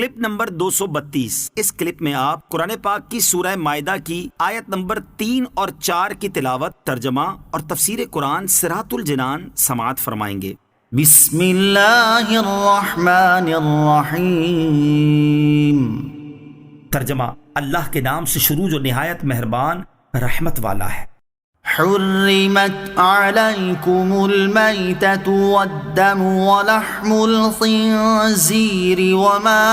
Clip number 232۔ اس clip میں آپ قرآن پاک کی سورہ مائدہ کی آیت نمبر 3 اور 4 کی تلاوت، ترجمہ اور تفسیر قرآن صراط الجنان سماعت فرمائیں گے۔ بسم اللہ الرحمن الرحیم۔ ترجمہ: اللہ کے نام سے شروع جو نہایت مہربان رحمت والا ہے۔ حرمت علیکم المیتۃ والدم ولحم الخنزیر وما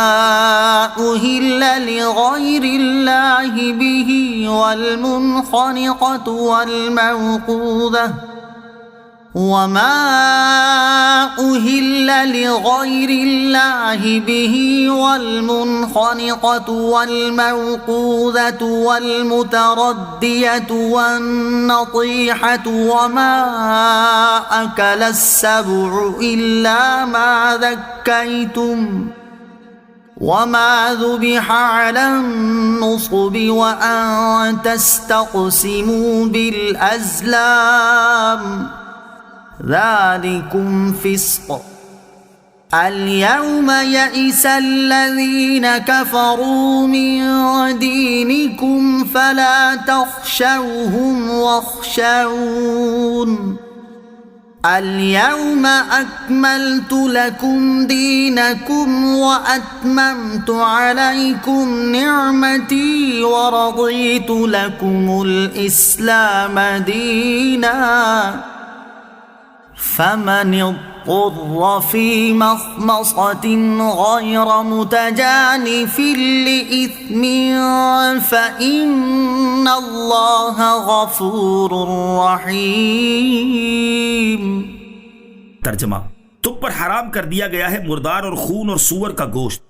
أهل لغیر اللہ به والمنخنقۃ وما أهل لغير الله به والمنخنقة والموقوذة والمتردية والنطيحة وما أكل السبع إلا ما ذكيتم وما ذبح على النصب وأن تستقسموا بالأزلام ذلكم فسق اليوم يئس الذين كفروا من دينكم فلا تخشوهم واخشون اليوم أكملت لكم دينكم وأتممت عليكم نعمتي ورضيت لكم الإسلام دينا فمن اضطر في مخمصة غير متجانف لإثم فإن الله غفور رحيم۔ ترجمہ: تم پر حرام کر دیا گیا ہے مردار اور خون اور سور کا گوشت،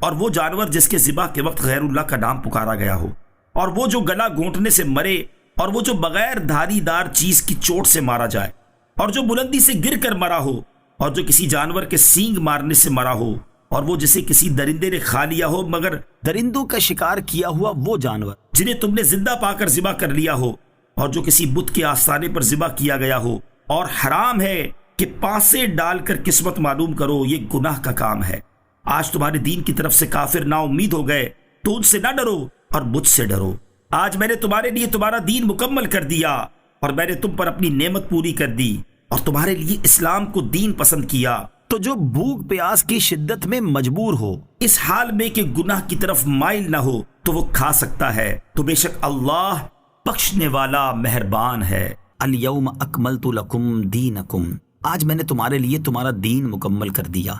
اور وہ جانور جس کے ذبح کے وقت غیر اللہ کا نام پکارا گیا ہو، اور وہ جو گلا گھونٹنے سے مرے، اور وہ جو بغیر دھاری دار چیز کی چوٹ سے مارا جائے، اور جو بلندی سے گر کر مرا ہو، اور جو کسی جانور کے سینگ مارنے سے مرا ہو، اور وہ جسے کسی درندے نے کھا لیا ہو مگر درندوں کا شکار کیا ہوا وہ جانور جنہیں تم نے زندہ پا کر ذبح کر لیا ہو، اور جو کسی بت کے آستانے پر ذبح کیا گیا ہو، اور حرام ہے کہ پانسے ڈال کر قسمت معلوم کرو، یہ گناہ کا کام ہے۔ آج تمہارے دین کی طرف سے کافر نا امید ہو گئے تو ان سے نہ ڈرو اور مجھ سے ڈرو۔ آج میں نے تمہارے لیے تمہارا دین مکمل کر دیا، اور میں نے تم پر اپنی نعمت پوری کر دی، اور تمہارے لیے اسلام کو دین پسند کیا۔ تو جو بھوک پیاس کی شدت میں مجبور ہو، اس حال میں کہ گناہ کی طرف مائل نہ ہو، تو وہ کھا سکتا ہے، تو بے شک اللہ بخشنے والا مہربان ہے۔ الیوم اکملت لکم دینکم، آج میں نے تمہارے لیے تمہارا دین مکمل کر دیا۔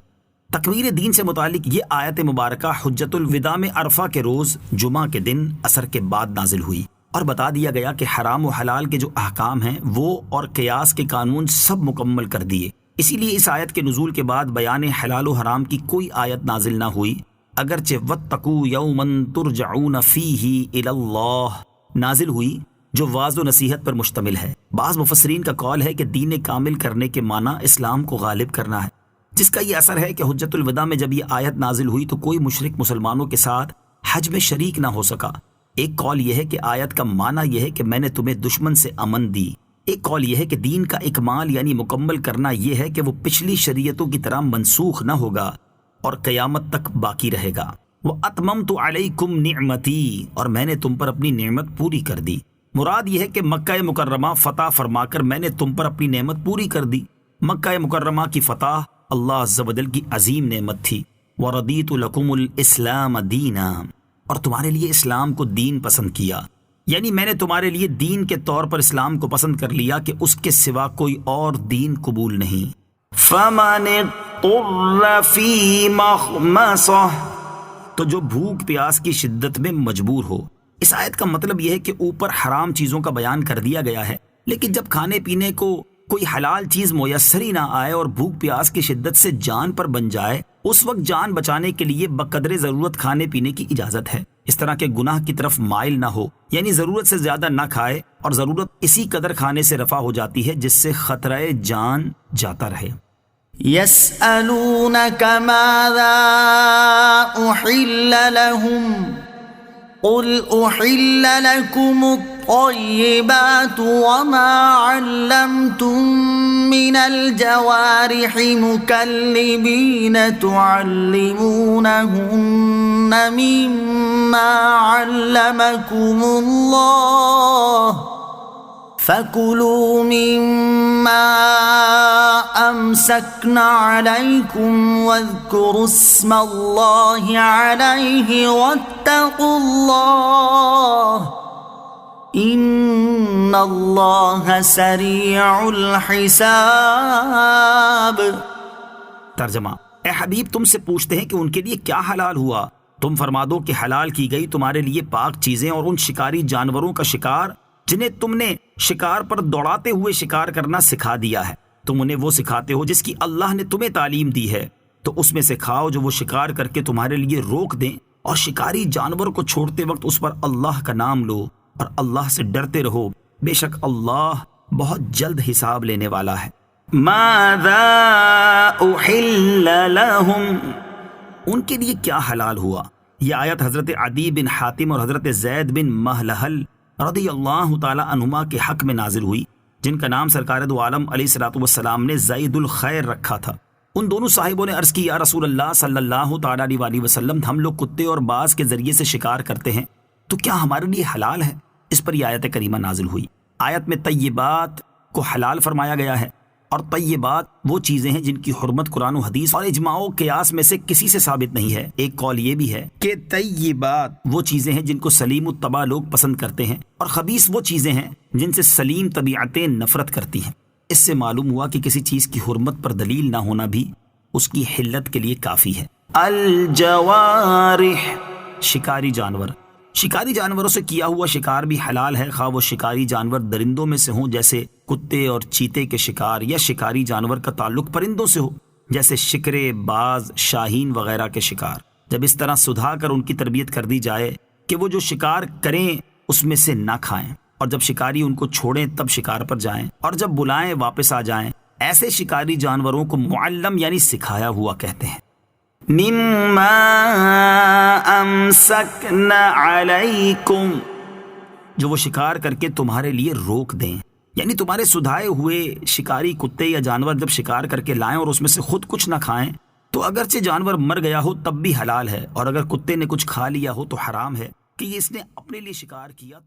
تکمیل دین سے متعلق یہ آیت مبارکہ حجۃ الوداع میں عرفہ کے روز جمعہ کے دن عصر کے بعد نازل ہوئی، اور بتا دیا گیا کہ حرام و حلال کے جو احکام ہیں وہ اور قیاس کے قانون سب مکمل کر دیے۔ اسی لیے اس آیت کے نزول کے بعد بیان حلال و حرام کی کوئی آیت نازل نہ ہوئی، اگرچہ واتقوا یوما ترجعون فیہ الی اللہ نازل ہوئی، جو وعظ و نصیحت پر مشتمل ہے۔ بعض مفسرین کا قول ہے کہ دین کامل کرنے کے معنی اسلام کو غالب کرنا ہے، جس کا یہ اثر ہے کہ حجۃ الوداع میں جب یہ آیت نازل ہوئی تو کوئی مشرک مسلمانوں کے ساتھ حج میں شریک نہ ہو سکا۔ ایک قول یہ ہے کہ آیت کا معنی یہ ہے کہ میں نے تمہیں دشمن سے امن دی۔ ایک قول یہ ہے کہ دین کا اکمال یعنی مکمل کرنا یہ ہے کہ وہ پچھلی شریعتوں کی طرح منسوخ نہ ہوگا اور قیامت تک باقی رہے گا۔ وَأَتْمَمْتُ عَلَيْكُمْ نِعْمَتِي، اور میں نے تم پر اپنی نعمت پوری کر دی۔ مراد یہ ہے کہ مکہ مکرمہ فتح فرما کر میں نے تم پر اپنی نعمت پوری کر دی۔ مکہ مکرمہ کی فتح اللہ عز و جل کی عظیم نعمت تھی۔ وَرَضِيتُ لَكُمُ الْإِسْلَامَ دِينًا، اور تمہارے لیے اسلام کو دین پسند کیا، یعنی میں نے تمہارے لیے دین کے طور پر اسلام کو پسند کر لیا کہ اس کے سوا کوئی اور دین قبول نہیں۔ فَمَنِ اضْطُرَّ فِي مَخْمَصَةٍ، تو جو بھوک پیاس کی شدت میں مجبور ہو۔ اس آیت کا مطلب یہ ہے کہ اوپر حرام چیزوں کا بیان کر دیا گیا ہے، لیکن جب کھانے پینے کو کوئی حلال چیز میسر ہی نہ آئے اور بھوک پیاس کی شدت سے جان پر بن جائے، اس وقت جان بچانے کے لیے بقدر ضرورت کھانے پینے کی اجازت ہے۔ اس طرح کے گناہ کی طرف مائل نہ ہو، یعنی ضرورت سے زیادہ نہ کھائے، اور ضرورت اسی قدر کھانے سے رفع ہو جاتی ہے جس سے خطرہ جان جاتا رہے۔ يسألونك ماذا أحل لهم قل أحل لكم الطيبات وما علمتم من الجوارح مكلبين تعلمونهن مما علمكم الله فَكُلُوا مِمَّا أَمْسَكْنَ عَلَيْكُمْ وَاذْكُرُوا اسْمَ اللَّهِ عَلَيْهِ وَاتَّقُوا اللَّهَ إِنَّ اللَّهَ سَرِيعُ الْحِسَابِ۔ ترجمہ: اے حبیب، تم سے پوچھتے ہیں کہ ان کے لیے کیا حلال ہوا؟ تم فرما دو کہ حلال کی گئی تمہارے لیے پاک چیزیں اور ان شکاری جانوروں کا شکار جنہیں تم نے شکار پر دوڑاتے ہوئے شکار کرنا سکھا دیا ہے۔ تم انہیں وہ سکھاتے ہو جس کی اللہ نے تمہیں تعلیم دی ہے، تو اس میں سے کھاؤ جو وہ شکار کر کے تمہارے لیے روک دیں، اور شکاری جانور کو چھوڑتے وقت اس پر اللہ کا نام لو اور اللہ سے ڈرتے رہو، بے شک اللہ بہت جلد حساب لینے والا ہے۔ ماذا أحل لهم، ان کے لیے کیا حلال ہوا؟ یہ آیت حضرت عدی بن حاتم اور حضرت زید بن محلحل رضی اللہ تعالی عنہما کے حق میں نازل ہوئی، جن کا نام سرکار دو عالم علیہ الصلوۃ والسلام نے زید الخیر رکھا تھا۔ ان دونوں صاحبوں نے عرض کی، یا رسول اللہ صلی اللہ تعالی علیہ وسلم، ہم لوگ کتے اور باز کے ذریعے سے شکار کرتے ہیں، تو کیا ہمارے لیے حلال ہے؟ اس پر یہ آیت کریمہ نازل ہوئی۔ آیت میں طیبات کو حلال فرمایا گیا ہے، اور طیبات وہ چیزیں ہیں جن کی حرمت قرآن و حدیث اور اجماع و قیاس میں سے کسی سے ثابت نہیں ہے۔ ایک قول یہ بھی ہے کہ طیبات وہ چیزیں ہیں جن کو سلیم الطبع لوگ پسند کرتے ہیں، اور خبیث وہ چیزیں ہیں جن سے سلیم طبیعتیں نفرت کرتی ہیں۔ اس سے معلوم ہوا کہ کسی چیز کی حرمت پر دلیل نہ ہونا بھی اس کی حلت کے لیے کافی ہے۔ الجوارح، شکاری جانور، شکاری جانوروں سے کیا ہوا شکار بھی حلال ہے، خواہ وہ شکاری جانور درندوں میں سے ہوں جیسے کتے اور چیتے کے شکار، یا شکاری جانور کا تعلق پرندوں سے ہو جیسے شکرے، باز، شاہین وغیرہ کے شکار۔ جب اس طرح سدھا کر ان کی تربیت کر دی جائے کہ وہ جو شکار کریں اس میں سے نہ کھائیں، اور جب شکاری ان کو چھوڑیں تب شکار پر جائیں، اور جب بلائیں واپس آ جائیں، ایسے شکاری جانوروں کو معلم یعنی سکھایا ہوا کہتے ہیں۔ مما امسکن علیکم، جو وہ شکار کر کے تمہارے لیے روک دیں، یعنی تمہارے سدھائے ہوئے شکاری کتے یا جانور جب شکار کر کے لائیں اور اس میں سے خود کچھ نہ کھائیں تو اگرچہ جانور مر گیا ہو تب بھی حلال ہے، اور اگر کتے نے کچھ کھا لیا ہو تو حرام ہے کہ یہ اس نے اپنے لیے شکار کیا۔